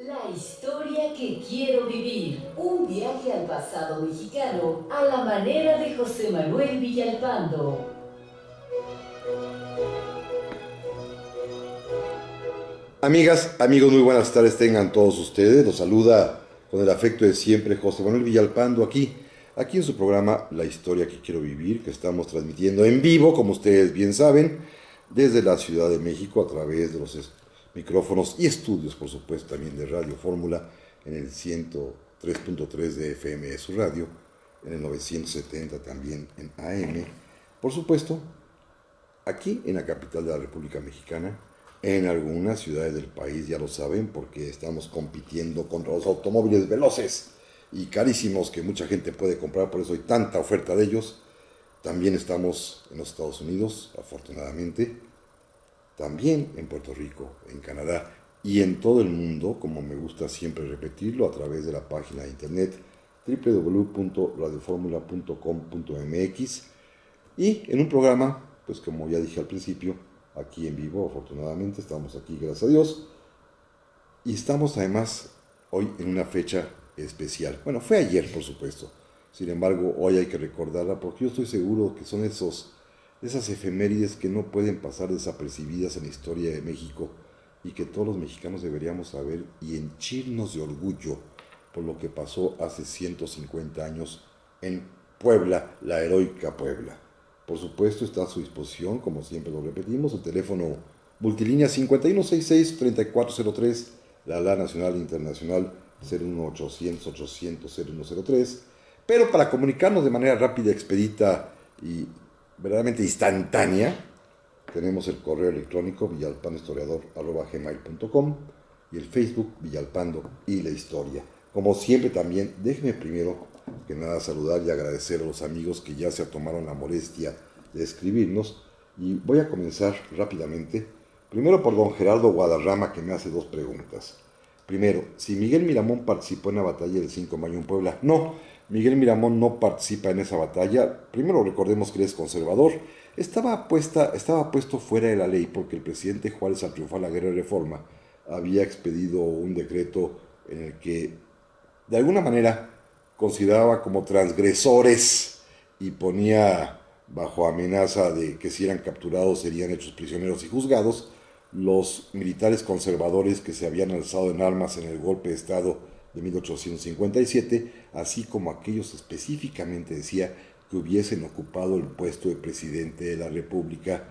La historia que quiero vivir. Un viaje al pasado mexicano a la manera de José Manuel Villalpando. Amigas, amigos, muy buenas tardes tengan todos ustedes. Los saluda con el afecto de siempre José Manuel Villalpando aquí en su programa La historia que quiero vivir, que estamos transmitiendo en vivo, como ustedes bien saben, desde la Ciudad de México a través de los micrófonos y estudios, por supuesto, también de Radio Fórmula en el 103.3 de FM de su radio, en el 970 también en AM. Por supuesto, aquí en la capital de la República Mexicana, en algunas ciudades del país ya lo saben porque estamos compitiendo contra los automóviles veloces y carísimos que mucha gente puede comprar, por eso hay tanta oferta de ellos. También estamos en los Estados Unidos, afortunadamente, también en Puerto Rico, en Canadá y en todo el mundo, como me gusta siempre repetirlo, a través de la página de internet www.radioformula.com.mx y en un programa, pues como ya dije al principio, aquí en vivo, afortunadamente, estamos aquí, gracias a Dios, y estamos además hoy en una fecha especial. Bueno, fue ayer, por supuesto, sin embargo, hoy hay que recordarla porque yo estoy seguro que son esas efemérides que no pueden pasar desapercibidas en la historia de México y que todos los mexicanos deberíamos saber y henchirnos de orgullo por lo que pasó hace 150 años en Puebla, la heroica Puebla. Por supuesto, está a su disposición, como siempre lo repetimos, el teléfono multilínea 5166-3403, la nacional e internacional 01800-800-0103. Pero para comunicarnos de manera rápida, expedita y verdaderamente instantánea, tenemos el correo electrónico villalpandohistoriador@gmail.com y el Facebook Villalpando y la Historia. Como siempre también, déjenme primero que nada saludar y agradecer a los amigos que ya se tomaron la molestia de escribirnos y voy a comenzar rápidamente, primero por don Gerardo Guadarrama que me hace dos preguntas. Primero, si Miguel Miramón participó en la batalla del 5 de mayo en Puebla. No, Miguel Miramón no participa en esa batalla. Primero recordemos que él es conservador. Estaba puesto fuera de la ley porque el presidente Juárez, al triunfar la guerra de reforma, había expedido un decreto en el que de alguna manera consideraba como transgresores y ponía bajo amenaza de que si eran capturados serían hechos prisioneros y juzgados los militares conservadores que se habían alzado en armas en el golpe de Estado de 1857, así como aquellos específicamente decía que hubiesen ocupado el puesto de presidente de la República,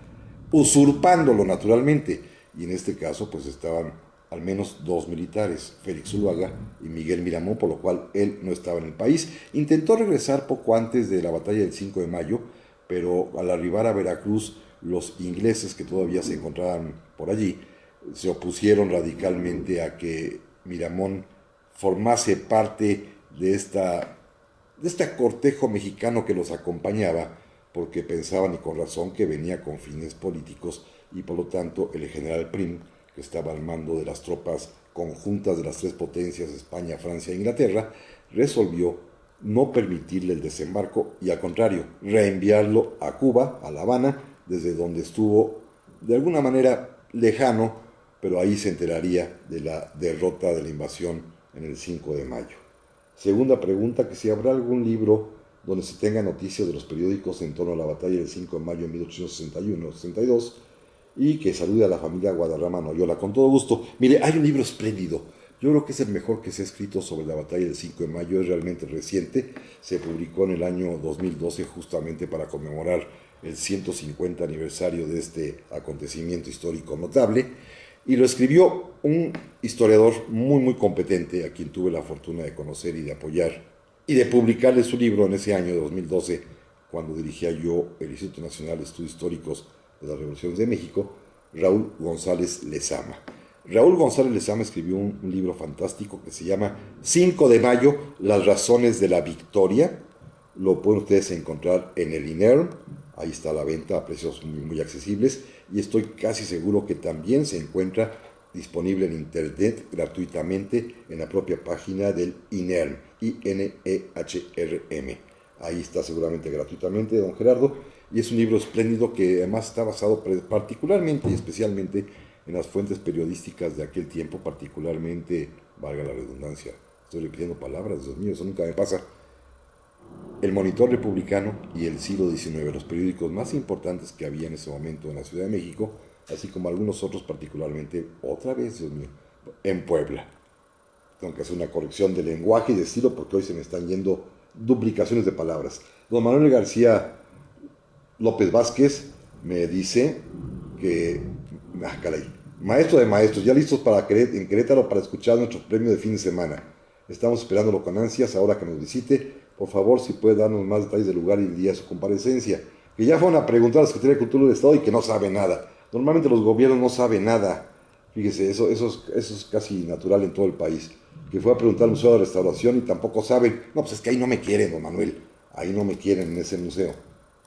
usurpándolo naturalmente, y en este caso pues estaban al menos dos militares, Félix Zuluaga y Miguel Miramón, por lo cual él no estaba en el país. Intentó regresar poco antes de la batalla del 5 de mayo, pero al arribar a Veracruz, los ingleses que todavía se encontraban por allí se opusieron radicalmente a que Miramón formase parte de este cortejo mexicano que los acompañaba, porque pensaban, y con razón, que venía con fines políticos, y por lo tanto el general Prim, que estaba al mando de las tropas conjuntas de las tres potencias, España, Francia e Inglaterra, resolvió no permitirle el desembarco y al contrario, reenviarlo a Cuba, a La Habana, desde donde estuvo de alguna manera lejano, pero ahí se enteraría de la derrota de la invasión en el 5 de mayo. Segunda pregunta, que si habrá algún libro donde se tenga noticias de los periódicos en torno a la batalla del 5 de mayo de 1861-62 y que salude a la familia Guadarrama Noyola. Con todo gusto. Mire, hay un libro espléndido. Yo creo que es el mejor que se ha escrito sobre la batalla del 5 de mayo, es realmente reciente, se publicó en el año 2012 justamente para conmemorar el 150 aniversario de este acontecimiento histórico notable, y lo escribió un historiador muy competente, a quien tuve la fortuna de conocer y de apoyar, y de publicarle su libro en ese año 2012, cuando dirigía yo el Instituto Nacional de Estudios Históricos de las Revoluciones de México, Raúl González Lezama. Raúl González Lezama escribió un libro fantástico que se llama 5 de mayo, las razones de la victoria. Lo pueden ustedes encontrar en el INERM, ahí está a la venta a precios muy accesibles, y estoy casi seguro que también se encuentra disponible en internet gratuitamente en la propia página del INERM, INEHRM. Ahí está seguramente gratuitamente, don Gerardo, y es un libro espléndido que además está basado particularmente y especialmente en las fuentes periodísticas de aquel tiempo, particularmente valga la redundancia, estoy repitiendo palabras, Dios mío, eso nunca me pasa. El Monitor Republicano y el Siglo XIX, los periódicos más importantes que había en ese momento en la Ciudad de México, así como algunos otros particularmente, otra vez, Dios mío, en Puebla. Tengo que hacer una corrección de lenguaje y de estilo porque hoy se me están yendo duplicaciones de palabras. Don Manuel García López Vázquez me dice que, caray, maestro de maestros, ya listos en Querétaro para escuchar nuestro premio de fin de semana. Estamos esperándolo con ansias ahora que nos visite. Por favor, si puede darnos más detalles del lugar y el día de su comparecencia. Que ya fueron a preguntar a la Secretaría de Cultura del Estado y que no sabe nada. Normalmente los gobiernos no saben nada. Fíjese, eso es casi natural en todo el país. Que fue a preguntar al Museo de Restauración y tampoco saben. No, pues es que ahí no me quieren, don Manuel. Ahí no me quieren en ese museo.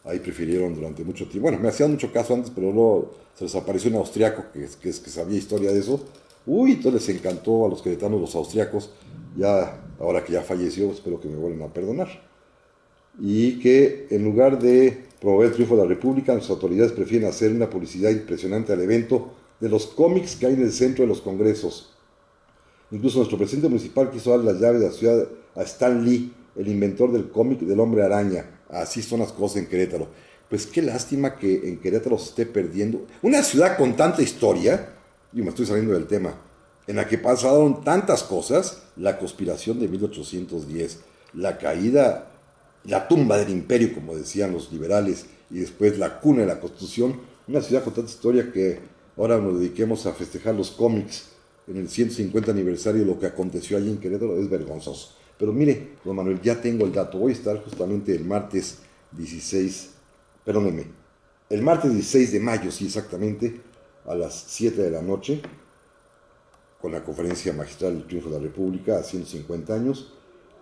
Ahí prefirieron durante mucho tiempo. Bueno, me hacían mucho caso antes, pero luego se les apareció un austriaco que sabía historia de eso. Uy, entonces les encantó a los queretanos los austriacos. Ya, ahora que ya falleció, espero que me vuelvan a perdonar. Y que en lugar de promover el triunfo de la República, nuestras autoridades prefieren hacer una publicidad impresionante al evento de los cómics que hay en el centro de los congresos. Incluso nuestro presidente municipal quiso dar las llaves de la ciudad a Stan Lee, el inventor del cómic del Hombre Araña. Así son las cosas en Querétaro. Pues qué lástima que en Querétaro se esté perdiendo una ciudad con tanta historia, y me estoy saliendo del tema, en la que pasaron tantas cosas, la conspiración de 1810, la caída, la tumba del imperio, como decían los liberales, y después la cuna de la Constitución, una ciudad con tanta historia que ahora nos dediquemos a festejar los cómics en el 150 aniversario de lo que aconteció allí en Querétaro, es vergonzoso. Pero mire, don Manuel, ya tengo el dato. Voy a estar justamente el martes 16, perdónenme, el martes 16 de mayo, sí, exactamente, a las 7 de la noche, con la conferencia magistral del Triunfo de la República a 150 años,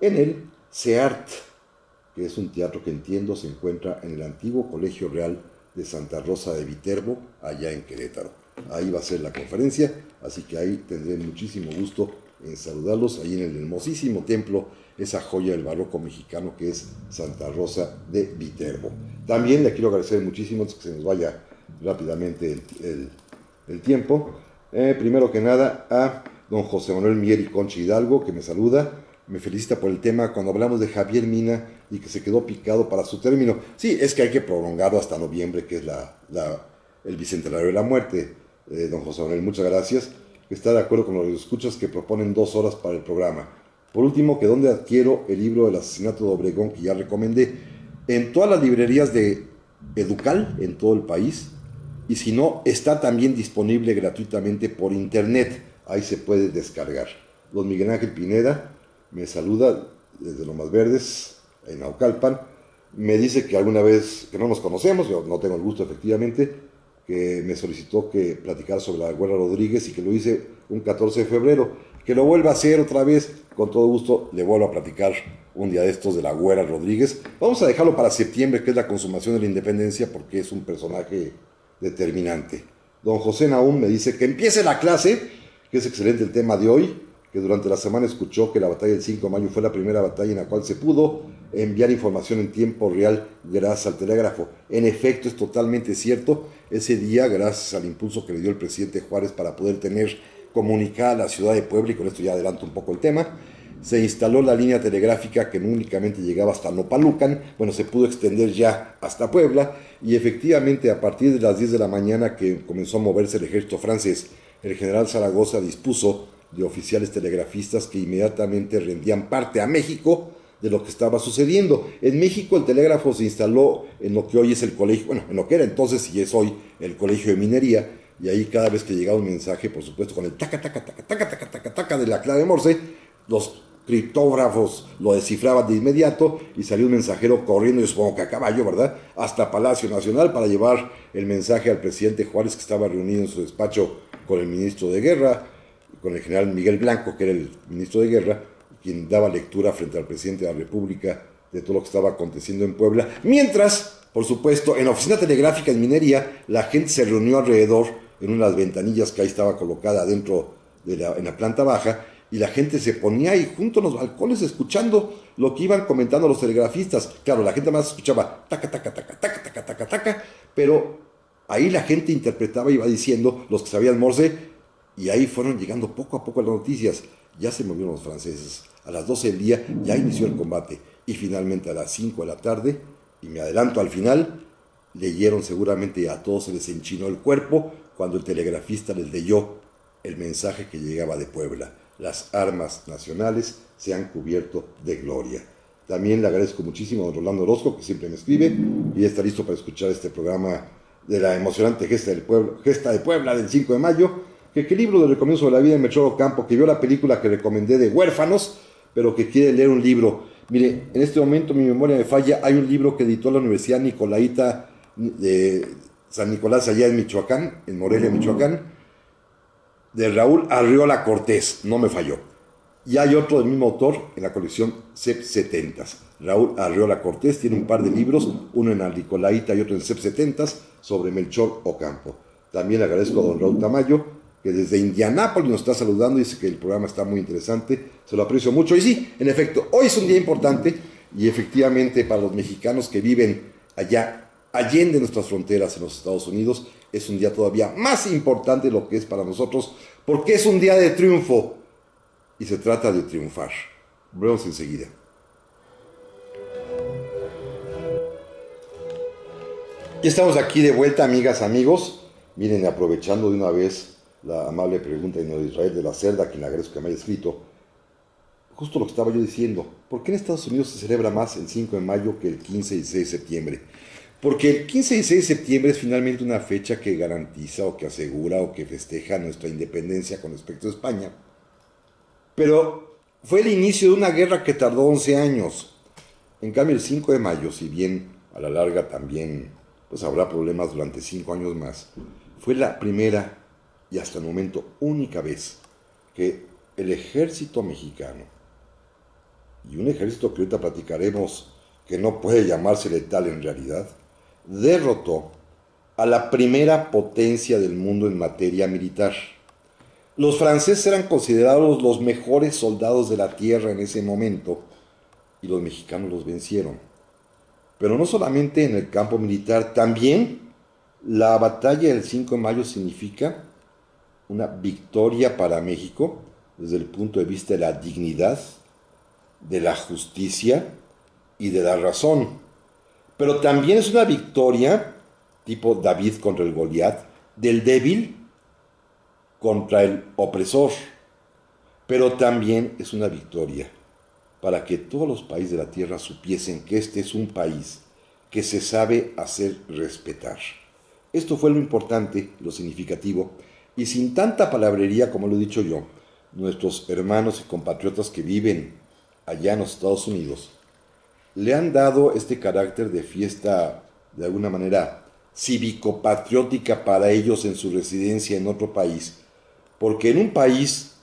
en el CEART, que es un teatro que entiendo se encuentra en el antiguo Colegio Real de Santa Rosa de Viterbo, allá en Querétaro. Ahí va a ser la conferencia, así que ahí tendré muchísimo gusto en saludarlos, ahí en el hermosísimo templo, esa joya del barroco mexicano que es Santa Rosa de Viterbo. También le quiero agradecer muchísimo, antes que se nos vaya rápidamente el tiempo, primero que nada a don José Manuel Mier y Concha Hidalgo, que me saluda, me felicita por el tema cuando hablamos de Javier Mina y que se quedó picado para su término. Sí, es que hay que prolongarlo hasta noviembre, que es el bicentenario de la muerte. Don José Manuel, muchas gracias, que está de acuerdo con los escuchas que proponen 2 horas para el programa. Por último, que donde adquiero el libro del asesinato de Obregón, que ya recomendé, en todas las librerías de Educal, en todo el país, y si no, está también disponible gratuitamente por internet, ahí se puede descargar. Don Miguel Ángel Pineda me saluda desde Lomas Verdes, en Naucalpan, me dice que alguna vez, que no nos conocemos, yo no tengo el gusto efectivamente, que me solicitó que platicara sobre la Güera Rodríguez y que lo hice un 14 de febrero, que lo vuelva a hacer otra vez, con todo gusto le vuelvo a platicar un día de estos de la Güera Rodríguez. Vamos a dejarlo para septiembre, que es la consumación de la independencia, porque es un personaje determinante. Don José Naum me dice que empiece la clase, que es excelente el tema de hoy, que durante la semana escuchó que la batalla del 5 de mayo fue la primera batalla en la cual se pudo enviar información en tiempo real gracias al telégrafo. En efecto, es totalmente cierto. Ese día, gracias al impulso que le dio el presidente Juárez para poder tener comunicada a la ciudad de Puebla, y con esto ya adelanto un poco el tema, se instaló la línea telegráfica que no únicamente llegaba hasta Nopalucan, bueno, se pudo extender ya hasta Puebla, y efectivamente a partir de las 10 de la mañana que comenzó a moverse el ejército francés, el general Zaragoza dispuso de oficiales telegrafistas que inmediatamente rendían parte a México de lo que estaba sucediendo. En México el telégrafo se instaló en lo que hoy es el colegio, bueno, en lo que era entonces y es hoy el Colegio de Minería, y ahí cada vez que llegaba un mensaje, por supuesto con el taca, taca, taca, taca, taca, taca, taca de la clave Morse, los criptógrafos lo descifraban de inmediato y salió un mensajero corriendo, yo supongo que a caballo, ¿verdad?, hasta Palacio Nacional para llevar el mensaje al presidente Juárez, que estaba reunido en su despacho con el ministro de Guerra, con el general Miguel Blanco, que era el ministro de Guerra, quien daba lectura frente al presidente de la República de todo lo que estaba aconteciendo en Puebla. Mientras, por supuesto, en la oficina telegráfica en Minería, la gente se reunió alrededor, en unas ventanillas que ahí estaba colocada dentro en la planta baja, y la gente se ponía ahí junto a los balcones escuchando lo que iban comentando los telegrafistas. Claro, la gente más escuchaba taca, taca, taca, taca, taca, taca, taca, pero ahí la gente interpretaba y iba diciendo, los que sabían Morse, y ahí fueron llegando poco a poco las noticias. ya se movieron los franceses. A las 12 del día ya inició el combate y finalmente a las 5 de la tarde, y me adelanto al final, leyeron seguramente a todos se les enchinó el cuerpo cuando el telegrafista les leyó el mensaje que llegaba de Puebla. Las armas nacionales se han cubierto de gloria. También le agradezco muchísimo a don Rolando Orozco, que siempre me escribe y está listo para escuchar este programa de la emocionante Gesta de Puebla del 5 de mayo. ¿Qué libro le recomiendo sobre la vida de Melchor Ocampo? Que vio la película que recomendé de Huérfanos, pero que quiere leer un libro. Mire, en este momento mi memoria me falla, hay un libro que editó la Universidad Nicolaita de San Nicolás, allá en Michoacán, en Morelia, Michoacán, de Raúl Arriola Cortés, no me falló. Y hay otro del mismo autor en la colección CEP 70. Raúl Arriola Cortés tiene un par de libros, uno en la Nicolaita y otro en CEP 70 sobre Melchor Ocampo. También le agradezco a don Raúl Tamayo, que desde Indianápolis nos está saludando, dice que el programa está muy interesante, se lo aprecio mucho. Y sí, en efecto, hoy es un día importante y efectivamente para los mexicanos que viven allá, allende nuestras fronteras en los Estados Unidos, es un día todavía más importante de lo que es para nosotros, porque es un día de triunfo y se trata de triunfar. Volvemos enseguida. Y estamos aquí de vuelta, amigas, amigos. Miren, aprovechando de una vez la amable pregunta de Israel de la Cerda, a quien le agradezco que me haya escrito, justo lo que estaba yo diciendo, ¿por qué en Estados Unidos se celebra más el 5 de mayo que el 15 y 6 de septiembre? Porque el 15 y 6 de septiembre es finalmente una fecha que garantiza o que asegura o que festeja nuestra independencia con respecto a España. Pero fue el inicio de una guerra que tardó 11 años. En cambio, el 5 de mayo, si bien a la larga también pues habrá problemas durante 5 años más, fue la primera y hasta el momento única vez que el ejército mexicano, y un ejército que ahorita platicaremos que no puede llamársele tal en realidad, derrotó a la primera potencia del mundo en materia militar. Los franceses eran considerados los mejores soldados de la tierra en ese momento y los mexicanos los vencieron. Pero no solamente en el campo militar, también la batalla del 5 de mayo significa una victoria para México desde el punto de vista de la dignidad, de la justicia y de la razón. Pero también es una victoria, tipo David contra el Goliat, del débil contra el opresor. Pero también es una victoria para que todos los países de la tierra supiesen que este es un país que se sabe hacer respetar. Esto fue lo importante, lo significativo, y sin tanta palabrería como lo he dicho yo, nuestros hermanos y compatriotas que viven allá en los Estados Unidos le han dado este carácter de fiesta de alguna manera cívico-patriótica para ellos en su residencia en otro país, porque en un país,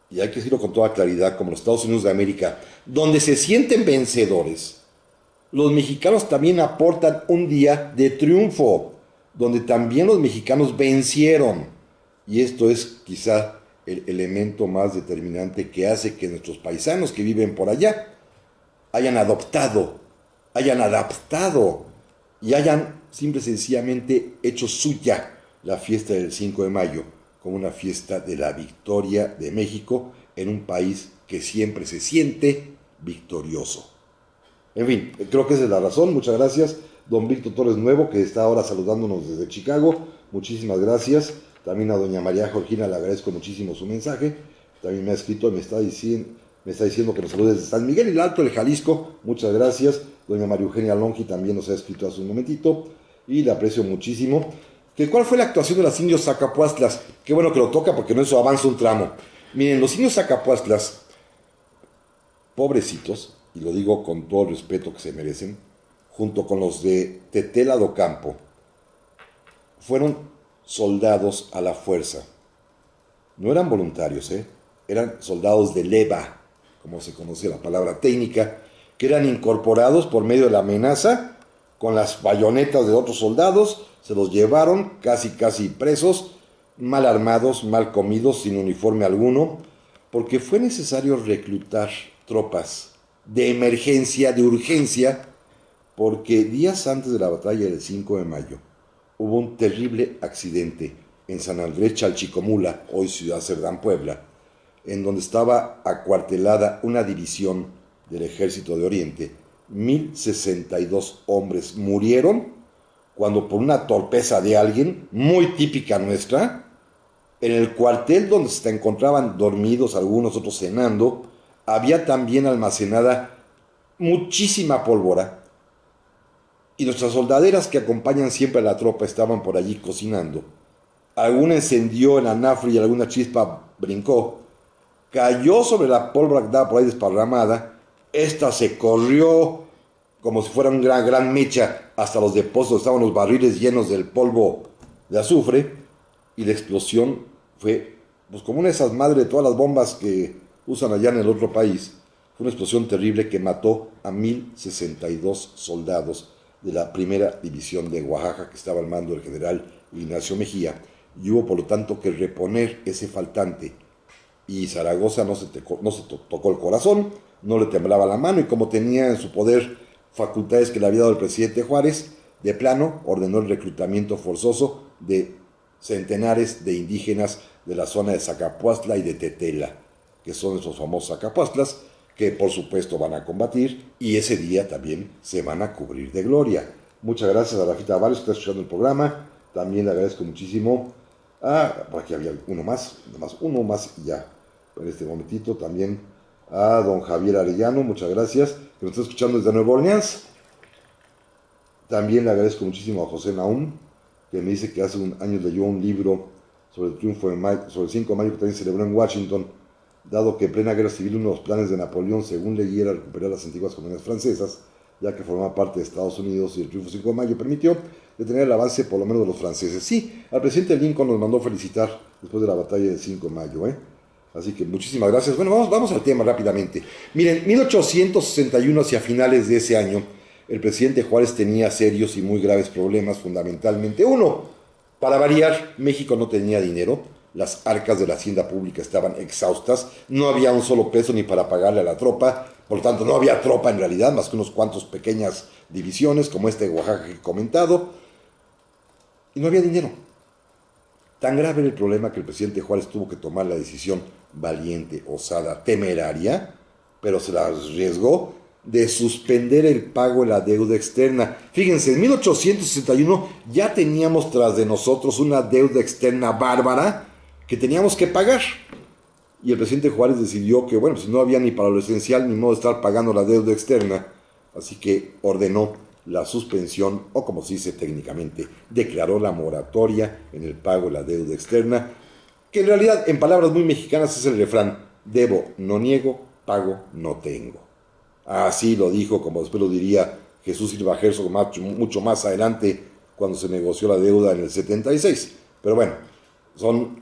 y hay que decirlo con toda claridad, como los Estados Unidos de América, donde se sienten vencedores, los mexicanos también aportan un día de triunfo, donde también los mexicanos vencieron, y esto es quizá el elemento más determinante que hace que nuestros paisanos que viven por allá hayan adoptado, hayan adaptado y hayan simple y sencillamente hecho suya la fiesta del 5 de mayo como una fiesta de la victoria de México en un país que siempre se siente victorioso. En fin, creo que esa es la razón. Muchas gracias, don Víctor Torres Nuevo, que está ahora saludándonos desde Chicago. Muchísimas gracias. También a doña María Georgina le agradezco muchísimo su mensaje. También me ha escrito y me está diciendo que nos salude desde San Miguel y el Alto del Jalisco. Muchas gracias. Doña María Eugenia Longi también nos ha escrito hace un momentito y le aprecio muchísimo. ¿Cuál fue la actuación de los indios Zacapuastlas? Qué bueno que lo toca porque no eso avanza un tramo. Miren, los indios Zacapuastlas, pobrecitos, y lo digo con todo el respeto que se merecen, junto con los de Tetela do Campo, fueron soldados a la fuerza. No eran voluntarios, eran soldados de leva, como se conoce la palabra técnica, que eran incorporados por medio de la amenaza con las bayonetas de otros soldados, se los llevaron casi presos, mal armados, mal comidos, sin uniforme alguno, porque fue necesario reclutar tropas de emergencia, de urgencia, porque días antes de la batalla del 5 de mayo hubo un terrible accidente en San Andrés Chalchicomula, hoy Ciudad Cerdán, Puebla, en donde estaba acuartelada una división del Ejército de Oriente, 1062 hombres murieron cuando por una torpeza de alguien, muy típica nuestra, en el cuartel donde se encontraban dormidos algunos, otros cenando, había también almacenada muchísima pólvora, y nuestras soldaderas que acompañan siempre a la tropa estaban por allí cocinando. Alguna encendió el anafre y alguna chispa brincó, cayó sobre la pólvora que estaba por ahí desparramada, esta se corrió como si fuera una gran mecha hasta los depósitos, estaban los barriles llenos del polvo de azufre, y la explosión fue pues como una de esas madres de todas las bombas que usan allá en el otro país. Fue una explosión terrible que mató a 1062 soldados de la primera división de Oaxaca, que estaba al mando del general Ignacio Mejía, y hubo por lo tanto que reponer ese faltante. Y Zaragoza no se tocó el corazón, no le temblaba la mano, y como tenía en su poder facultades que le había dado el presidente Juárez, de plano ordenó el reclutamiento forzoso de centenares de indígenas de la zona de Zacapuastla y de Tetela, que son esos famosos Zacapuastlas, que por supuesto van a combatir, y ese día también se van a cubrir de gloria. Muchas gracias a Rafita Avalos que está escuchando el programa. También le agradezco muchísimo por aquí había uno más y ya, en este momentito también a don Javier Arellano, muchas gracias, que nos está escuchando desde Nueva Orleans. También le agradezco muchísimo a José Naum, que me dice que hace un año leyó un libro sobre el triunfo de mayo, sobre el 5 de mayo que también celebró en Washington, dado que en plena guerra civil uno de los planes de Napoleón, según leí, era recuperar las antiguas colonias francesas, ya que formaba parte de Estados Unidos, y el triunfo 5 de mayo permitió detener el avance por lo menos de los franceses. Sí, al presidente Lincoln nos mandó felicitar después de la batalla del 5 de mayo, Así que muchísimas gracias. Bueno, vamos al tema rápidamente. Miren, 1861, hacia finales de ese año, el presidente Juárez tenía serios y muy graves problemas, fundamentalmente. Uno, para variar, México no tenía dinero, las arcas de la hacienda pública estaban exhaustas, no había un solo peso ni para pagarle a la tropa, por lo tanto no había tropa en realidad, más que unos cuantos pequeñas divisiones, como este de Oaxaca que he comentado, y no había dinero. Tan grave era el problema que el presidente Juárez tuvo que tomar la decisión valiente, osada, temeraria, pero se la arriesgó, de suspender el pago de la deuda externa. Fíjense, en 1861 ya teníamos tras de nosotros una deuda externa bárbara que teníamos que pagar. Y el presidente Juárez decidió que, bueno, pues no había ni para lo esencial ni modo de estar pagando la deuda externa, así que ordenó la suspensión, o como se dice técnicamente, declaró la moratoria en el pago de la deuda externa, que en realidad, en palabras muy mexicanas, es el refrán: debo, no niego, pago, no tengo. Así lo dijo, como después lo diría Jesús Silva Herzog mucho más adelante, cuando se negoció la deuda en el 76. Pero bueno, son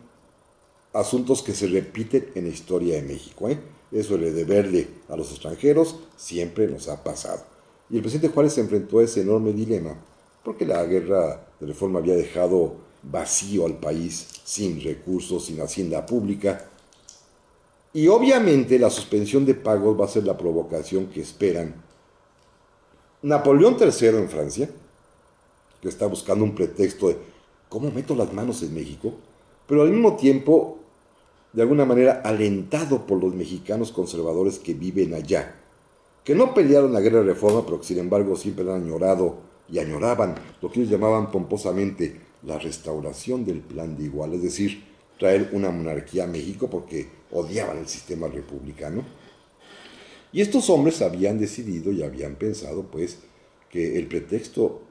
asuntos que se repiten en la historia de México, Eso de deberle a los extranjeros siempre nos ha pasado. Y el presidente Juárez se enfrentó a ese enorme dilema, porque la guerra de reforma había dejado vacío al país, sin recursos, sin hacienda pública. Y obviamente la suspensión de pagos va a ser la provocación que esperan Napoleón III en Francia, que está buscando un pretexto de cómo meto las manos en México, pero al mismo tiempo, de alguna manera, alentado por los mexicanos conservadores que viven allá, que no pelearon la guerra de reforma, pero que sin embargo siempre han añorado y añoraban lo que ellos llamaban pomposamente la restauración del Plan de Iguala, es decir, traer una monarquía a México, porque odiaban el sistema republicano. Y estos hombres habían decidido y habían pensado, pues, que el pretexto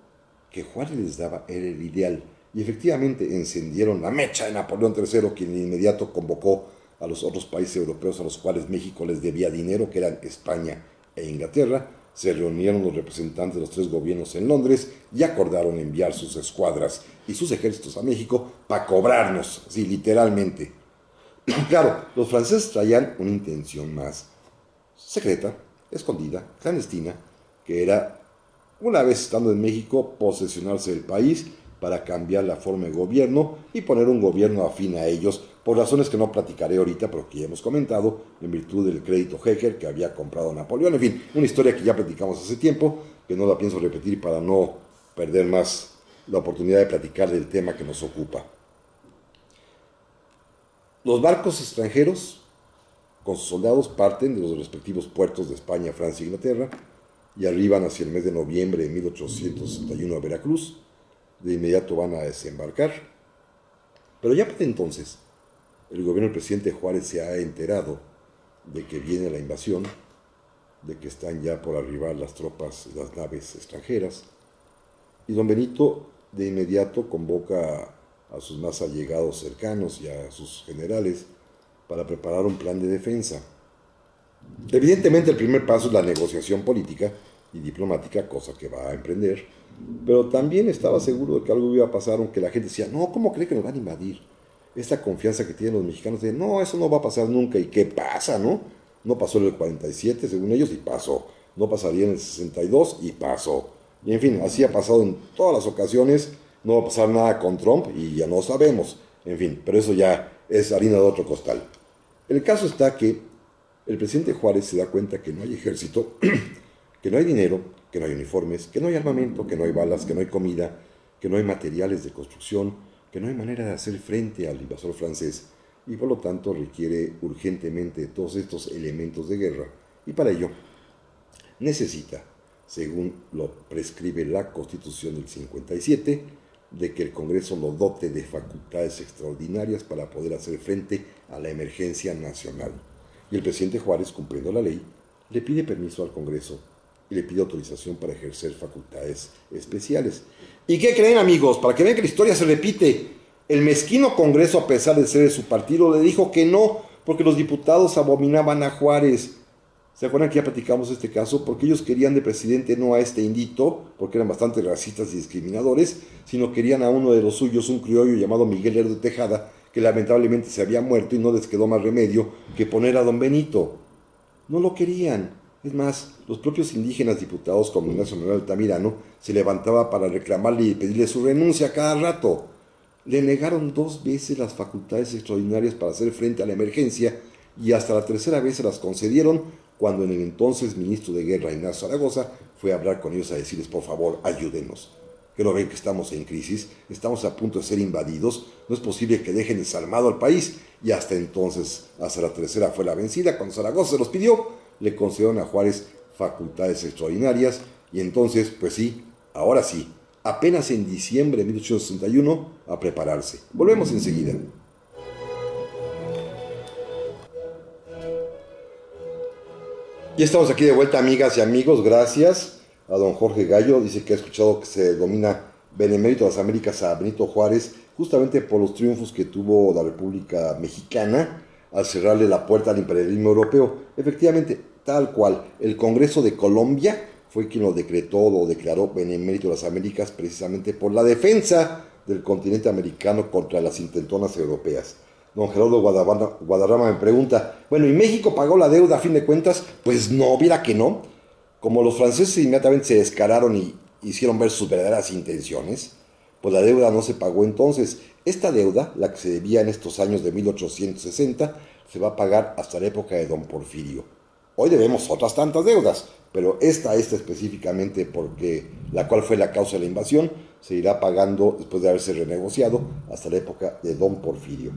que Juárez les daba era el ideal. Y efectivamente encendieron la mecha de Napoleón III, quien de inmediato convocó a los otros países europeos a los cuales México les debía dinero, que eran España e Inglaterra. Se reunieron los representantes de los tres gobiernos en Londres y acordaron enviar sus escuadras y sus ejércitos a México para cobrarnos, así literalmente. Claro, los franceses traían una intención más secreta, escondida, clandestina, que era, una vez estando en México, posesionarse del país para cambiar la forma de gobierno y poner un gobierno afín a ellos, por razones que no platicaré ahorita, pero que ya hemos comentado, en virtud del crédito Hecker que había comprado Napoleón. En fin, una historia que ya platicamos hace tiempo, que no la pienso repetir para no perder más la oportunidad de platicar del tema que nos ocupa. Los barcos extranjeros con sus soldados parten de los respectivos puertos de España, Francia e Inglaterra y arriban hacia el mes de noviembre de 1861 a Veracruz. De inmediato van a desembarcar. Pero ya para entonces, el gobierno del presidente Juárez se ha enterado de que viene la invasión, de que están ya por arribar las tropas, las naves extranjeras, y don Benito de inmediato convoca a sus más allegados cercanos y a sus generales para preparar un plan de defensa. Evidentemente el primer paso es la negociación política y diplomática, cosa que va a emprender, pero también estaba seguro de que algo iba a pasar, aunque la gente decía, no, ¿cómo cree que nos van a invadir? Esta confianza que tienen los mexicanos de, no, eso no va a pasar nunca, ¿y qué pasa, no? No pasó en el 47, según ellos, y pasó. No pasaría en el 62, y pasó. Y en fin, así ha pasado en todas las ocasiones. No va a pasar nada con Trump, y ya no sabemos. En fin, pero eso ya es harina de otro costal. El caso está que el presidente Juárez se da cuenta que no hay ejército, que no hay dinero, que no hay uniformes, que no hay armamento, que no hay balas, que no hay comida, que no hay materiales de construcción, que no hay manera de hacer frente al invasor francés, y por lo tanto requiere urgentemente todos estos elementos de guerra, y para ello necesita, según lo prescribe la Constitución del 57, de que el Congreso lo dote de facultades extraordinarias para poder hacer frente a la emergencia nacional. Y el presidente Juárez, cumpliendo la ley, le pide permiso al Congreso y le pide autorización para ejercer facultades especiales. ¿Y qué creen, amigos? Para que vean que la historia se repite, el mezquino Congreso, a pesar de ser de su partido, le dijo que no, porque los diputados abominaban a Juárez. ¿Se acuerdan que ya platicamos este caso? Porque ellos querían de presidente no a este indito, porque eran bastante racistas y discriminadores, sino querían a uno de los suyos, un criollo llamado Miguel Lerdo de Tejada, que lamentablemente se había muerto y no les quedó más remedio que poner a don Benito. No lo querían. Es más, los propios indígenas diputados como Ignacio Manuel Altamirano se levantaba para reclamarle y pedirle su renuncia cada rato. Le negaron 2 veces las facultades extraordinarias para hacer frente a la emergencia y hasta la tercera vez se las concedieron cuando el entonces ministro de Guerra, Ignacio Zaragoza, fue a hablar con ellos a decirles, por favor, ayúdenos. Que no ven que estamos en crisis, estamos a punto de ser invadidos, no es posible que dejen desarmado al país. Y hasta entonces, hasta la tercera fue la vencida, cuando Zaragoza se los pidió, le concedieron a Juárez facultades extraordinarias, y entonces, pues sí, ahora sí, apenas en diciembre de 1861, a prepararse. Volvemos enseguida. Y estamos aquí de vuelta, amigas y amigos, gracias a don Jorge Gallo. Dice que ha escuchado que se denomina Benemérito de las Américas a Benito Juárez, justamente por los triunfos que tuvo la República Mexicana al cerrarle la puerta al imperialismo europeo. Efectivamente, tal cual, el Congreso de Colombia fue quien lo decretó, lo declaró Benemérito de las Américas precisamente por la defensa del continente americano contra las intentonas europeas. Don Gerardo Guadarrama me pregunta, bueno, ¿y México pagó la deuda a fin de cuentas? Pues no, viera que no. Como los franceses inmediatamente se descararon y hicieron ver sus verdaderas intenciones, pues la deuda no se pagó entonces. Esta deuda, la que se debía en estos años de 1860, se va a pagar hasta la época de don Porfirio. Hoy debemos otras tantas deudas, pero esta específicamente, porque la cual fue la causa de la invasión, se irá pagando después de haberse renegociado hasta la época de don Porfirio.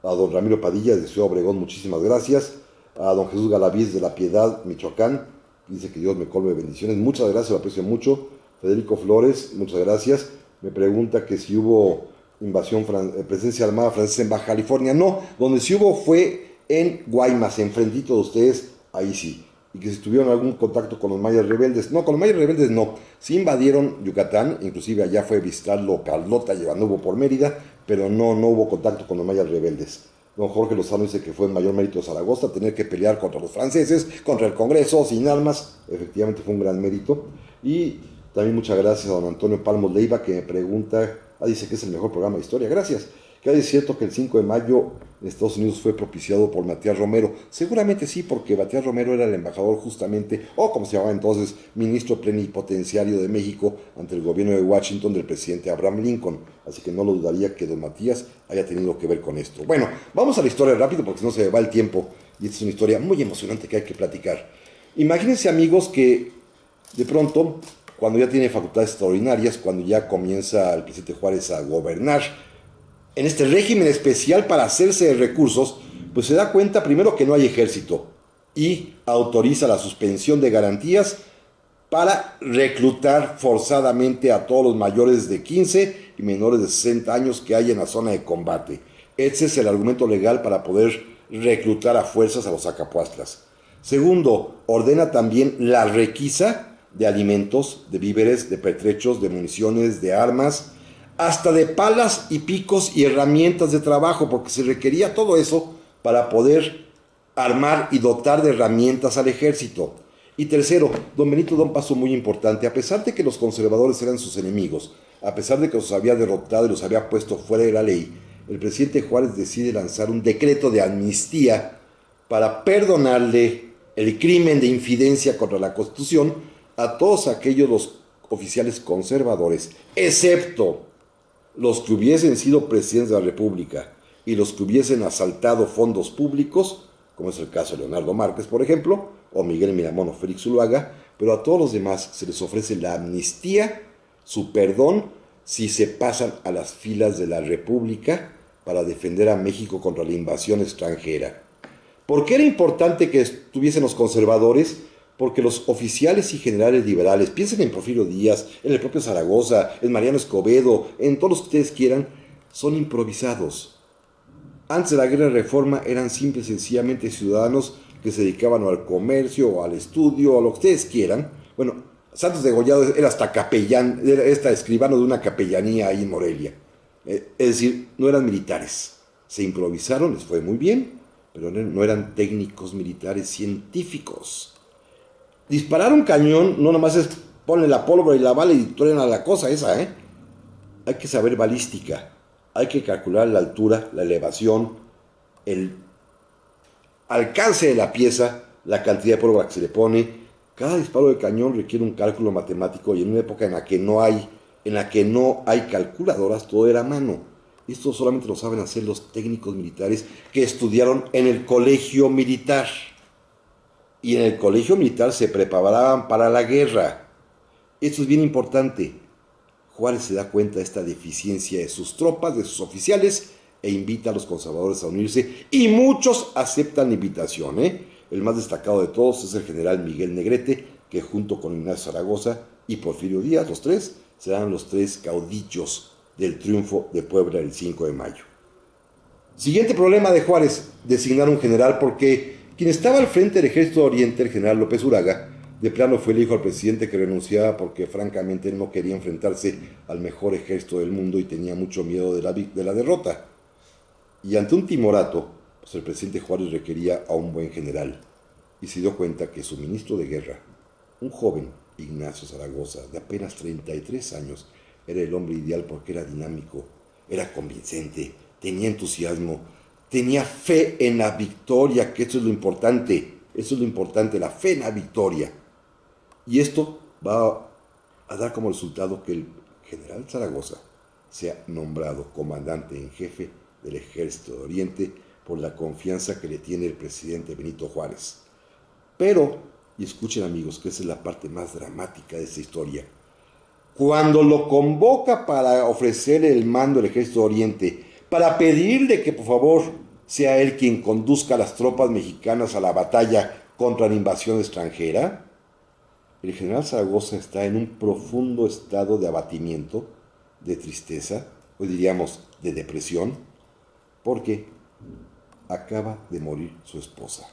A don Ramiro Padilla de Ciudad Obregón, muchísimas gracias. A don Jesús Galaviz de La Piedad, Michoacán, dice que Dios me colme de bendiciones. Muchas gracias, lo aprecio mucho. Federico Flores, muchas gracias. Me pregunta que si hubo invasión, presencia armada francesa en Baja California. No, donde sí hubo fue en Guaymas, enfrentito de ustedes, ahí sí. Y que si tuvieron algún contacto con los mayas rebeldes. No, con los mayas rebeldes no. Sí invadieron Yucatán, inclusive allá fue a visitarlo Carlota llevando hubo por Mérida, pero no hubo contacto con los mayas rebeldes. Don Jorge Lozano dice que fue el mayor mérito de Zaragoza, tener que pelear contra los franceses, contra el Congreso, sin armas. Efectivamente fue un gran mérito. Y también muchas gracias a don Antonio Palmos Leiva, que me pregunta, dice que es el mejor programa de historia. Gracias. Que es cierto que el 5 de mayo en Estados Unidos fue propiciado por Matías Romero. Seguramente sí, porque Matías Romero era el embajador justamente, o como se llamaba entonces, ministro plenipotenciario de México ante el gobierno de Washington del presidente Abraham Lincoln. Así que no lo dudaría que don Matías haya tenido que ver con esto. Bueno, vamos a la historia rápido porque si no se va el tiempo. Y esta es una historia muy emocionante que hay que platicar. Imagínense, amigos, que de pronto, cuando ya tiene facultades extraordinarias, cuando ya comienza el presidente Juárez a gobernar, en este régimen especial para hacerse de recursos, Pues se da cuenta primero que no hay ejército y autoriza la suspensión de garantías para reclutar forzadamente a todos los mayores de 15 y menores de 60 años que hay en la zona de combate. Ese es el argumento legal para poder reclutar a fuerzas a los acapuastlas. Segundo, ordena también la requisa de alimentos, de víveres, de pertrechos, de municiones, de armas, hasta de palas y picos y herramientas de trabajo, porque se requería todo eso para poder armar y dotar de herramientas al ejército. Y tercero, don Benito da un paso muy importante. A pesar de que los conservadores eran sus enemigos, a pesar de que los había derrotado y los había puesto fuera de la ley, el presidente Juárez decide lanzar un decreto de amnistía para perdonarle el crimen de infidencia contra la Constitución a todos aquellos los oficiales conservadores, excepto los que hubiesen sido presidentes de la República y los que hubiesen asaltado fondos públicos, como es el caso de Leonardo Márquez, por ejemplo, o Miguel Miramón o Félix Zuluaga, pero a todos los demás se les ofrece la amnistía, su perdón, si se pasan a las filas de la República para defender a México contra la invasión extranjera. ¿Por qué era importante que estuviesen los conservadores? Porque los oficiales y generales liberales, piensen en Porfirio Díaz, en el propio Zaragoza, en Mariano Escobedo, en todos los que ustedes quieran, son improvisados. Antes de la Guerra de Reforma eran simple y sencillamente ciudadanos que se dedicaban al comercio, o al estudio, o a lo que ustedes quieran. Bueno, Santos Degollado era hasta capellán, era escribano de una capellanía ahí en Morelia. Es decir, no eran militares. Se improvisaron, les fue muy bien, pero no eran técnicos militares científicos. Disparar un cañón no nomás es ponle la pólvora y la bala y truena la cosa esa, ¿eh? Hay que saber balística, hay que calcular la altura, la elevación, el alcance de la pieza, la cantidad de pólvora que se le pone. Cada disparo de cañón requiere un cálculo matemático y en una época en la que no hay calculadoras, todo era a mano. Esto solamente lo saben hacer los técnicos militares que estudiaron en el colegio militar. Y en el colegio militar se preparaban para la guerra. Esto es bien importante. Juárez se da cuenta de esta deficiencia de sus tropas, de sus oficiales, e invita a los conservadores a unirse, y muchos aceptan la invitación, ¿eh? El más destacado de todos es el general Miguel Negrete, que junto con Ignacio Zaragoza y Porfirio Díaz, los tres, serán los tres caudillos del triunfo de Puebla el 5 de mayo. Siguiente problema de Juárez, designar un general, porque quien estaba al frente del Ejército de Oriente, el general López Uraga, de plano fue el hijo al presidente que renunciaba porque francamente no quería enfrentarse al mejor ejército del mundo y tenía mucho miedo de la derrota. Y ante un timorato, pues el presidente Juárez requería a un buen general y se dio cuenta que su ministro de guerra, un joven Ignacio Zaragoza, de apenas 33 años, era el hombre ideal porque era dinámico, era convincente, tenía entusiasmo, tenía fe en la victoria, que eso es lo importante, la fe en la victoria. Y esto va a dar como resultado que el general Zaragoza sea nombrado comandante en jefe del Ejército de Oriente por la confianza que le tiene el presidente Benito Juárez. Pero, y escuchen amigos, que esa es la parte más dramática de esta historia, cuando lo convoca para ofrecerle el mando del Ejército de Oriente, para pedirle que por favor sea él quien conduzca a las tropas mexicanas a la batalla contra la invasión extranjera, el general Zaragoza está en un profundo estado de abatimiento, de tristeza, o diríamos de depresión, porque acaba de morir su esposa.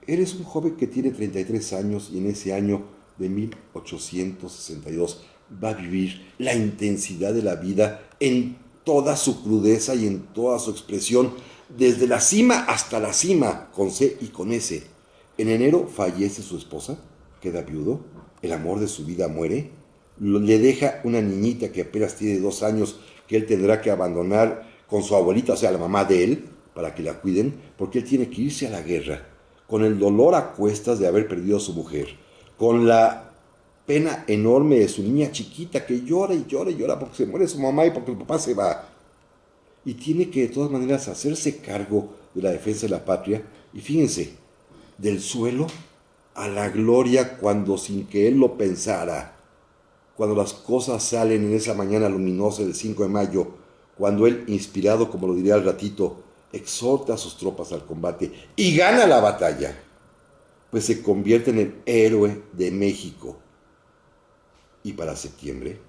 Él es un joven que tiene 33 años y en ese año de 1862 va a vivir la intensidad de la vida en toda su crudeza y en toda su expresión, desde la cima hasta la cima, con C y con S. En enero fallece su esposa, queda viudo, el amor de su vida muere, le deja una niñita que apenas tiene 2 años que él tendrá que abandonar con su abuelita, o sea, la mamá de él, para que la cuiden, porque él tiene que irse a la guerra, con el dolor a cuestas de haber perdido a su mujer, con la pena enorme de su niña chiquita que llora y llora y llora porque se muere su mamá y porque el papá se va. Y tiene que de todas maneras hacerse cargo de la defensa de la patria, y fíjense, del suelo a la gloria cuando sin que él lo pensara, cuando las cosas salen en esa mañana luminosa del 5 de mayo, cuando él, inspirado, como lo diré al ratito, exhorta a sus tropas al combate y gana la batalla, pues se convierte en el héroe de México. Y para septiembre,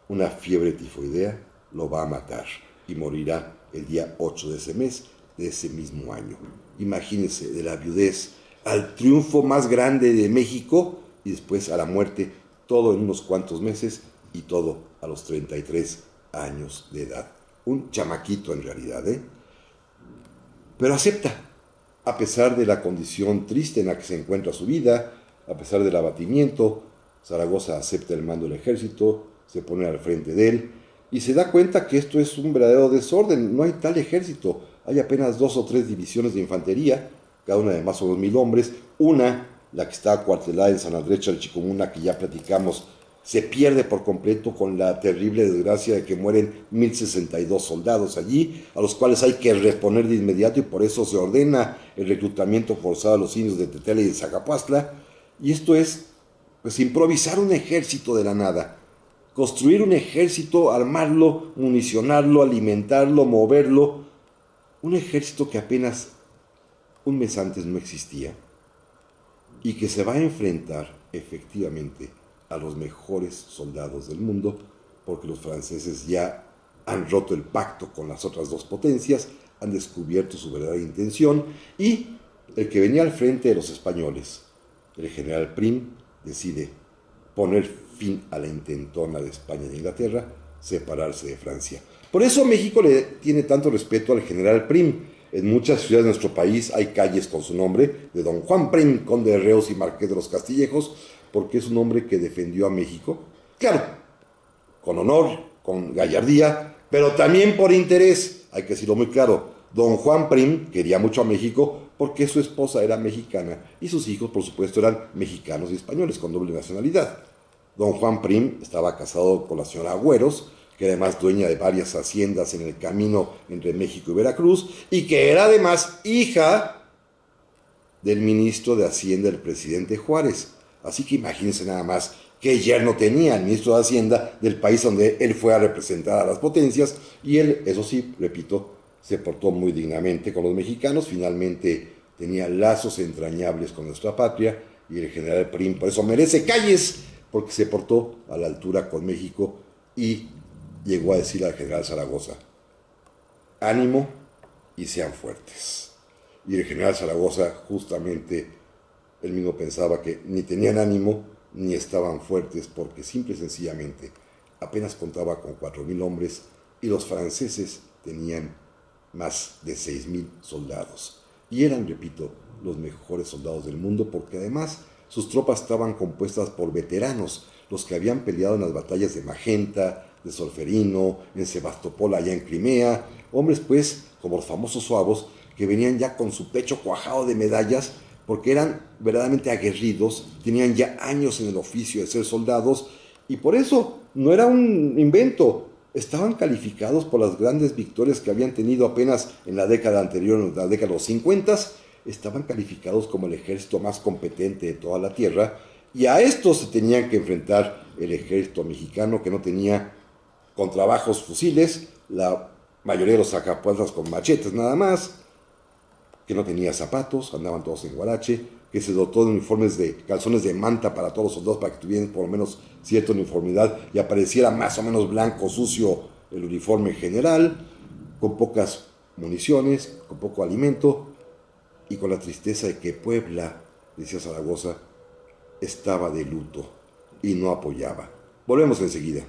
una fiebre tifoidea lo va a matar y morirá el día 8 de ese mes de ese mismo año. Imagínense, de la viudez al triunfo más grande de México y después a la muerte, todo en unos cuantos meses y todo a los 33 años de edad. Un chamaquito en realidad, ¿eh? Pero acepta, a pesar de la condición triste en la que se encuentra su vida, a pesar del abatimiento. Zaragoza acepta el mando del ejército, se pone al frente de él y se da cuenta que esto es un verdadero desorden. No hay tal ejército, hay apenas 2 o 3 divisiones de infantería, cada una de más o menos 1000 hombres. Una, la que está acuartelada en San Andrés Chalchicomuna, que ya platicamos, se pierde por completo con la terrible desgracia de que mueren 1062 soldados allí, a los cuales hay que responder de inmediato, y por eso se ordena el reclutamiento forzado a los indios de Tetela y de Zacapuastla. Y esto es, pues, improvisar un ejército de la nada, construir un ejército, armarlo, municionarlo, alimentarlo, moverlo, un ejército que apenas un mes antes no existía y que se va a enfrentar efectivamente a los mejores soldados del mundo, porque los franceses ya han roto el pacto con las otras 2 potencias, han descubierto su verdadera intención, y el que venía al frente de los españoles, el general Prim, decide poner fin a la intentona de España y de Inglaterra, separarse de Francia. Por eso México le tiene tanto respeto al general Prim. En muchas ciudades de nuestro país hay calles con su nombre, de don Juan Prim, conde de Reos y marqués de los Castillejos, porque es un hombre que defendió a México, claro, con honor, con gallardía, pero también por interés. Hay que decirlo muy claro, don Juan Prim quería mucho a México porque su esposa era mexicana y sus hijos, por supuesto, eran mexicanos y españoles con doble nacionalidad. Don Juan Prim estaba casado con la señora Agüeros, que era además dueña de varias haciendas en el camino entre México y Veracruz, y que era además hija del ministro de Hacienda del presidente Juárez. Así que imagínense nada más qué yerno tenía el ministro de Hacienda del país donde él fue a representar a las potencias, y él, eso sí, repito, se portó muy dignamente con los mexicanos. Finalmente tenía lazos entrañables con nuestra patria, y el general Prim por eso merece calles, porque se portó a la altura con México y llegó a decir al general Zaragoza: ánimo y sean fuertes. Y el general Zaragoza, justamente, él mismo pensaba que ni tenían ánimo ni estaban fuertes, porque simple y sencillamente apenas contaba con 4000 hombres y los franceses tenían más de 6000 soldados. Y eran, repito, los mejores soldados del mundo, porque además sus tropas estaban compuestas por veteranos, los que habían peleado en las batallas de Magenta, de Solferino, en Sebastopol, allá en Crimea, hombres pues como los famosos suavos, que venían ya con su pecho cuajado de medallas, porque eran verdaderamente aguerridos, tenían ya años en el oficio de ser soldados, y por eso no era un invento, estaban calificados por las grandes victorias que habían tenido apenas en la década anterior, en la década de los 50, estaban calificados como el ejército más competente de toda la tierra, y a estos se tenían que enfrentar el ejército mexicano, que no tenía contrabajos fusiles, la mayoría de los sacapuertas con machetes nada más, que no tenía zapatos, andaban todos en guarache, que se dotó de uniformes de calzones de manta para todos los soldados, para que tuvieran por lo menos cierta uniformidad y apareciera más o menos blanco, sucio el uniforme general, con pocas municiones, con poco alimento, y con la tristeza de que Puebla, decía Zaragoza, estaba de luto y no apoyaba. Volvemos enseguida.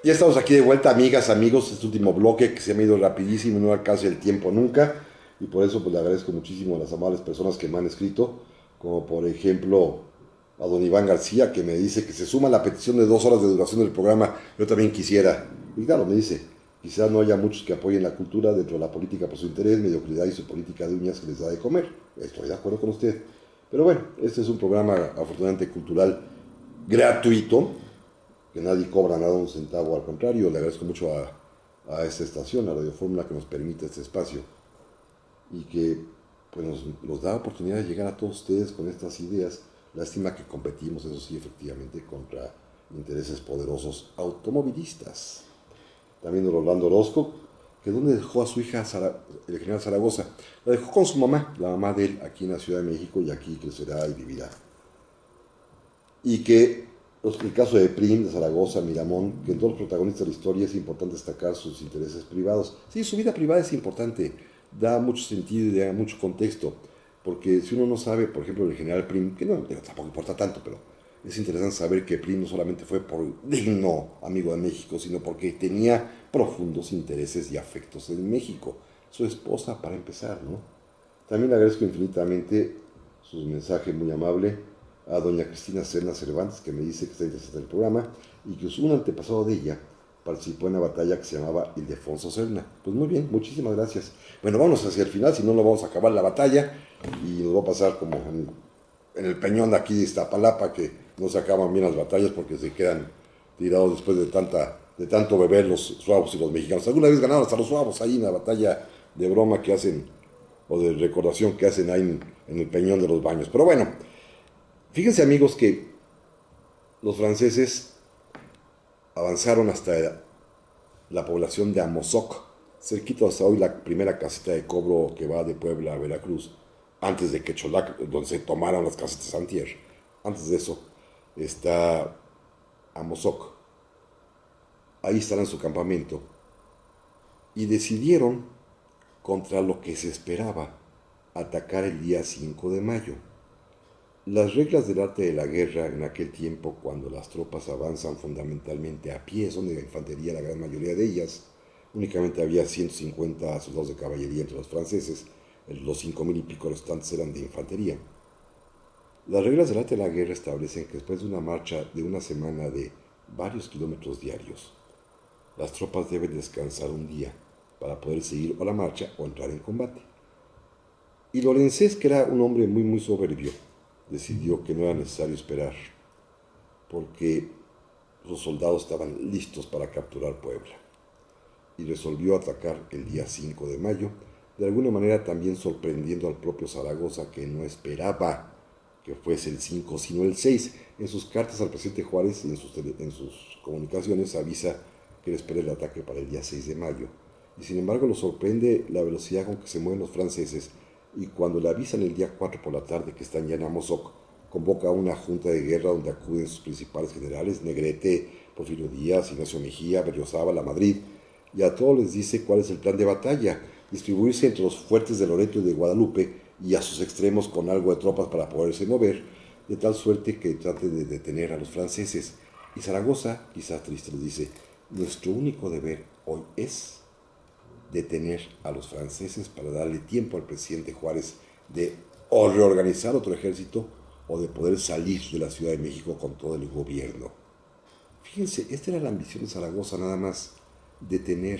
Ya estamos aquí de vuelta, amigas, amigos, este último bloque que se me ha ido rapidísimo y no alcanza el tiempo nunca, y por eso pues le agradezco muchísimo a las amables personas que me han escrito, como por ejemplo a don Iván García, que me dice que se suma a la petición de 2 horas de duración del programa. Yo también quisiera, y claro, me dice, quizás no haya muchos que apoyen la cultura dentro de la política por su interés, mediocridad y su política de uñas que les da de comer. Estoy de acuerdo con usted. Pero bueno, este es un programa afortunadamente cultural gratuito, que nadie cobra nada, un centavo, al contrario. Le agradezco mucho a esta estación, a Radio Fórmula, que nos permite este espacio y que pues, nos da oportunidad de llegar a todos ustedes con estas ideas. Lástima que competimos, eso sí, efectivamente, contra intereses poderosos automovilistas. también de Rolando Orozco, que donde dejó a su hija el general Zaragoza. La dejó con su mamá, la mamá de él, aquí en la Ciudad de México, y aquí crecerá y vivirá. Y que el caso de Prim, de Zaragoza, Miramón, que en todos los protagonistas de la historia es importante destacar sus intereses privados. Sí, su vida privada es importante, da mucho sentido y da mucho contexto, porque si uno no sabe, por ejemplo, el general Prim, que no tampoco importa tanto, pero es interesante saber que Prim no solamente fue por digno amigo de México, sino porque tenía profundos intereses y afectos en México. Su esposa, para empezar, ¿no? También le agradezco infinitamente su mensaje muy amable a doña Cristina Serna Cervantes, que me dice que está interesada en el programa y que un antepasado de ella participó en una batalla que se llamaba Ildefonso Serna. Pues muy bien, muchísimas gracias. Bueno, vamos hacia el final, si no, no vamos a acabar la batalla y nos va a pasar como en el peñón de aquí de Iztapalapa, que no se acaban bien las batallas porque se quedan tirados después de tanto beber los suavos y los mexicanos. Alguna vez ganaron hasta los suavos ahí en la batalla de broma que hacen, o de recordación que hacen ahí en el peñón de los baños. Pero bueno, fíjense amigos que los franceses avanzaron hasta la población de Amozoc, cerquita hasta hoy la primera caseta de cobro que va de Puebla a Veracruz, antes de Quecholac, donde se tomaron las casetas antier. Antes de eso está Amozoc. Ahí están en su campamento y decidieron, contra lo que se esperaba, atacar el día 5 de mayo. Las reglas del arte de la guerra en aquel tiempo, cuando las tropas avanzan fundamentalmente a pie, son de infantería la gran mayoría de ellas, únicamente había 150 soldados de caballería entre los franceses, los 5,000 y pico restantes eran de infantería. Las reglas del arte de la guerra establecen que después de una marcha de una semana de varios kilómetros diarios, las tropas deben descansar un día para poder seguir a la marcha o entrar en combate. Y Lorenzés, que era un hombre muy soberbio, decidió que no era necesario esperar, porque los soldados estaban listos para capturar Puebla, y resolvió atacar el día 5 de mayo, de alguna manera también sorprendiendo al propio Zaragoza, que no esperaba que fuese el 5, sino el 6. En sus cartas al presidente Juárez y en sus comunicaciones avisa que le espera el ataque para el día 6 de mayo, y sin embargo lo sorprende la velocidad con que se mueven los franceses, y cuando le avisan el día 4 por la tarde que están ya en Amozoc, convoca una junta de guerra donde acuden sus principales generales, Negrete, Porfirio Díaz, Ignacio Mejía, Berriozábal, Madrid, y a todos les dice cuál es el plan de batalla: distribuirse entre los fuertes de Loreto y de Guadalupe y a sus extremos con algo de tropas para poderse mover, de tal suerte que trate de detener a los franceses. Y Zaragoza, quizás triste, les dice: nuestro único deber hoy es detener a los franceses para darle tiempo al presidente Juárez de o reorganizar otro ejército o de poder salir de la Ciudad de México con todo el gobierno. Fíjense, esta era la ambición de Zaragoza, nada más: detener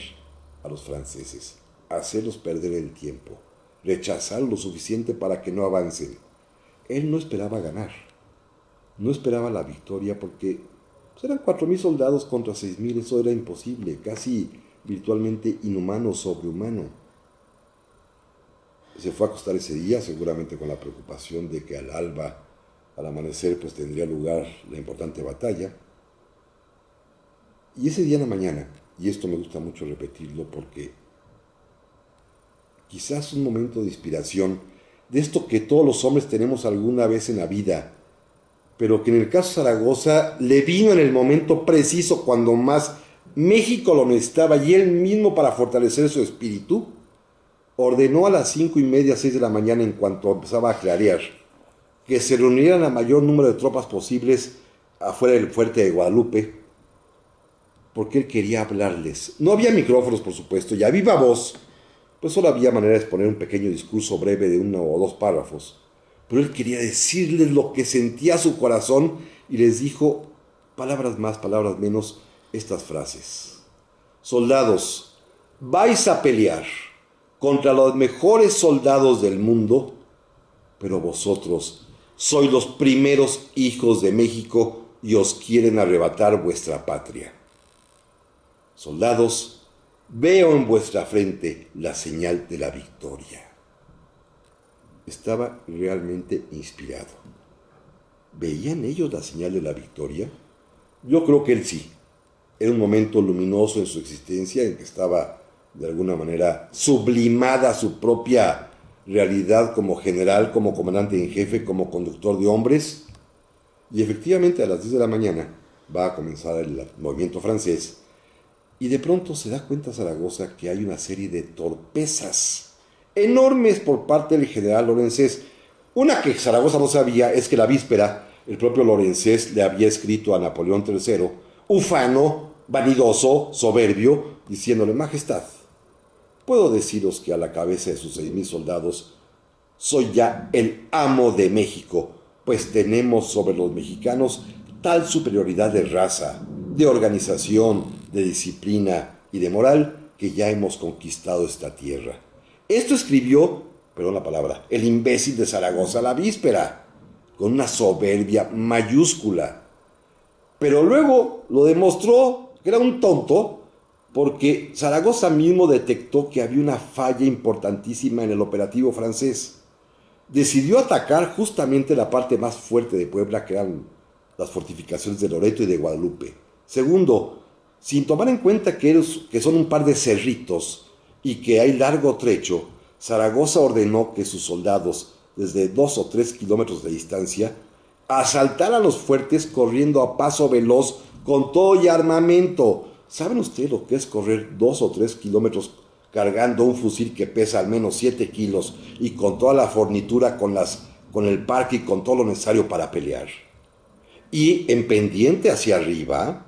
a los franceses, hacerlos perder el tiempo, rechazar lo suficiente para que no avancen. Él no esperaba ganar, no esperaba la victoria, porque eran 4,000 soldados contra 6,000, eso era imposible, casi virtualmente inhumano, sobrehumano. Se fue a acostar ese día, seguramente con la preocupación de que al alba, al amanecer, pues tendría lugar la importante batalla. Y ese día en la mañana, y esto me gusta mucho repetirlo porque quizás un momento de inspiración, de esto que todos los hombres tenemos alguna vez en la vida, pero que en el caso de Zaragoza le vino en el momento preciso cuando más México lo necesitaba, y él mismo, para fortalecer su espíritu, ordenó a las 5:30, 6 de la mañana, en cuanto empezaba a clarear, que se reunieran el mayor número de tropas posibles afuera del fuerte de Guadalupe, porque él quería hablarles. No había micrófonos, por supuesto, y a viva voz, pues solo había manera de exponer un pequeño discurso breve de 1 o 2 párrafos, pero él quería decirles lo que sentía su corazón, y les dijo, palabras más, palabras menos, estas frases: soldados, vais a pelear contra los mejores soldados del mundo, pero vosotros sois los primeros hijos de México y os quieren arrebatar vuestra patria. Soldados, veo en vuestra frente la señal de la victoria. Estaba realmente inspirado. ¿Veían ellos la señal de la victoria? Yo creo que él sí. Era un momento luminoso en su existencia, en que estaba de alguna manera sublimada su propia realidad como general, como comandante en jefe, como conductor de hombres. Y efectivamente a las 10 de la mañana va a comenzar el movimiento francés y de pronto se da cuenta Zaragoza que hay una serie de torpezas enormes por parte del general Lorenzés. Una que Zaragoza no sabía es que la víspera el propio Lorenzés le había escrito a Napoleón III, ufano, vanidoso, soberbio, diciéndole: Majestad, puedo deciros que a la cabeza de sus 6,000 soldados soy ya el amo de México, pues tenemos sobre los mexicanos tal superioridad de raza, de organización, de disciplina y de moral que ya hemos conquistado esta tierra. Esto escribió, perdón la palabra, el imbécil de Zaragoza la víspera, con una soberbia mayúscula. Pero luego lo demostró que era un tonto, porque Zaragoza mismo detectó que había una falla importantísima en el operativo francés. Decidió atacar justamente la parte más fuerte de Puebla, que eran las fortificaciones de Loreto y de Guadalupe. Segundo, sin tomar en cuenta que son un par de cerritos y que hay largo trecho, Zaragoza ordenó que sus soldados, desde 2 o 3 kilómetros de distancia, asaltaran los fuertes corriendo a paso veloz con todo y armamento. ¿Saben ustedes lo que es correr 2 o 3 kilómetros cargando un fusil que pesa al menos 7 kilos y con toda la fornitura, con el parque y con todo lo necesario para pelear? Y en pendiente hacia arriba,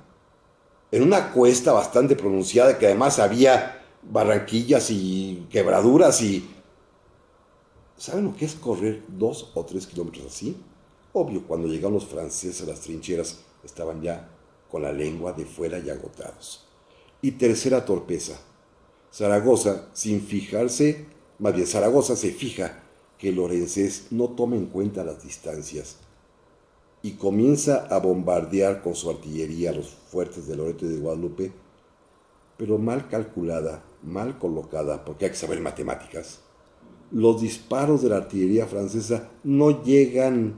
en una cuesta bastante pronunciada, que además había barranquillas y quebraduras y... ¿Saben lo que es correr 2 o 3 kilómetros así? Obvio, cuando llegaron los franceses a las trincheras, estaban ya con la lengua de fuera y agotados. Y tercera torpeza, Zaragoza, sin fijarse, más bien Zaragoza se fija que Lorenzés no toma en cuenta las distancias y comienza a bombardear con su artillería los fuertes de Loreto y de Guadalupe, pero mal calculada, mal colocada, porque hay que saber matemáticas. Los disparos de la artillería francesa no llegan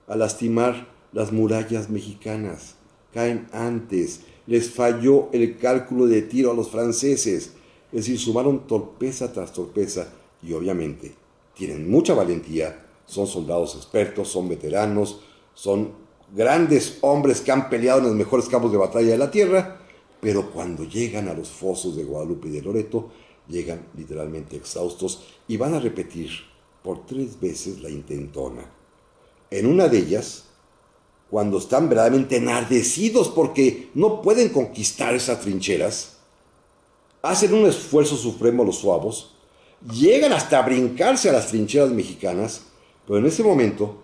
a lastimar las murallas mexicanas, caen antes, les falló el cálculo de tiro a los franceses, es decir, sumaron torpeza tras torpeza y obviamente tienen mucha valentía, son soldados expertos, son veteranos, son grandes hombres que han peleado en los mejores campos de batalla de la tierra, pero cuando llegan a los fosos de Guadalupe y de Loreto, llegan literalmente exhaustos y van a repetir por 3 veces la intentona. En una de ellas, cuando están verdaderamente enardecidos porque no pueden conquistar esas trincheras, hacen un esfuerzo supremo los suavos, llegan hasta brincarse a las trincheras mexicanas, pero en ese momento,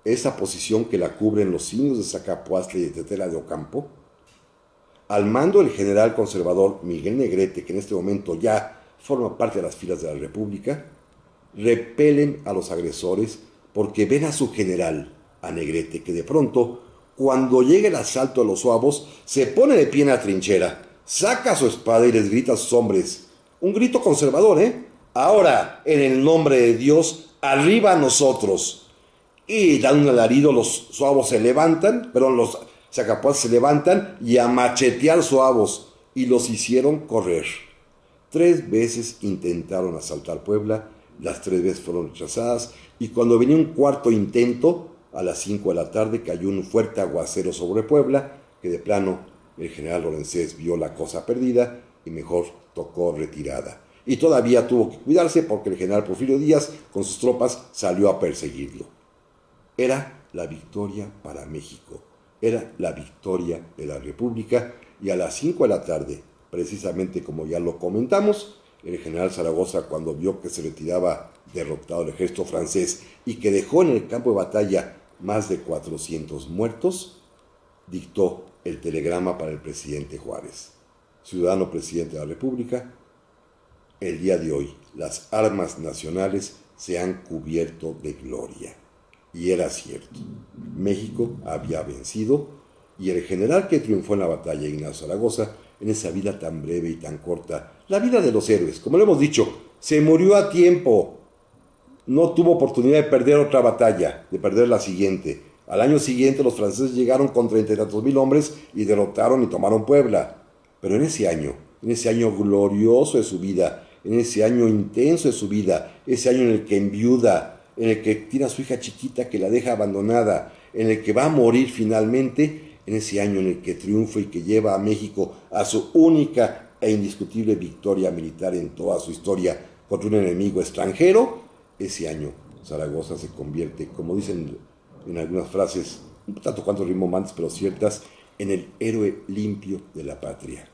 esa posición que la cubren los indios de Zacapuaztla y de Tetela de Ocampo, al mando del general conservador Miguel Negrete, que en este momento ya forma parte de las filas de la República, repelen a los agresores porque ven a su general, a Negrete, que de pronto, cuando llega el asalto de los suavos, se pone de pie en la trinchera, saca su espada y les grita a sus hombres, un grito conservador, ahora, en el nombre de Dios, arriba nosotros. Y dan un alarido, los suavos se levantan, perdón, los Zacapuaztlas se levantan y a machetear suavos, y los hicieron correr. 3 veces intentaron asaltar Puebla, las 3 veces fueron rechazadas, y cuando venía un cuarto intento, a las 5 de la tarde cayó un fuerte aguacero sobre Puebla, que de plano el general Lorenzés vio la cosa perdida y mejor tocó retirada. Y todavía tuvo que cuidarse porque el general Porfirio Díaz con sus tropas salió a perseguirlo. Era la victoria para México, era la victoria de la República, y a las 5 de la tarde, precisamente como ya lo comentamos, el general Zaragoza, cuando vio que se retiraba derrotado el ejército francés y que dejó en el campo de batalla más de 400 muertos, dictó el telegrama para el presidente Juárez. Ciudadano presidente de la República, el día de hoy las armas nacionales se han cubierto de gloria. Y era cierto, México había vencido y el general que triunfó en la batalla, Ignacio Zaragoza, en esa vida tan breve y tan corta, la vida de los héroes, como lo hemos dicho, se murió a tiempo, no tuvo oportunidad de perder otra batalla, de perder la siguiente, Al año siguiente los franceses llegaron con 30 y tantos mil hombres y derrotaron y tomaron Puebla. Pero en ese año glorioso de su vida, en ese año intenso de su vida, ese año en el que enviuda, en el que tiene a su hija chiquita que la deja abandonada, en el que va a morir finalmente, en ese año en el que triunfa y que lleva a México a su única e indiscutible victoria militar en toda su historia contra un enemigo extranjero, ese año Zaragoza se convierte, como dicen en algunas frases, un tanto cuanto rimbomantes pero ciertas, en el héroe limpio de la patria.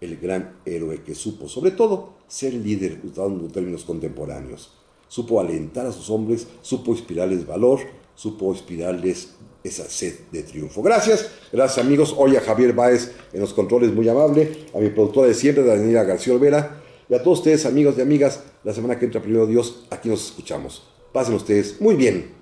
El gran héroe que supo, sobre todo, ser líder, usando términos contemporáneos. Supo alentar a sus hombres, supo inspirarles valor, supo inspirarles esa sed de triunfo. Gracias amigos. Hoy a Javier Báez en los controles, muy amable, a mi productora de siempre, Daniela García Olvera, y a todos ustedes, amigos y amigas, la semana que entra, primero Dios, aquí nos escuchamos. Pasen ustedes muy bien.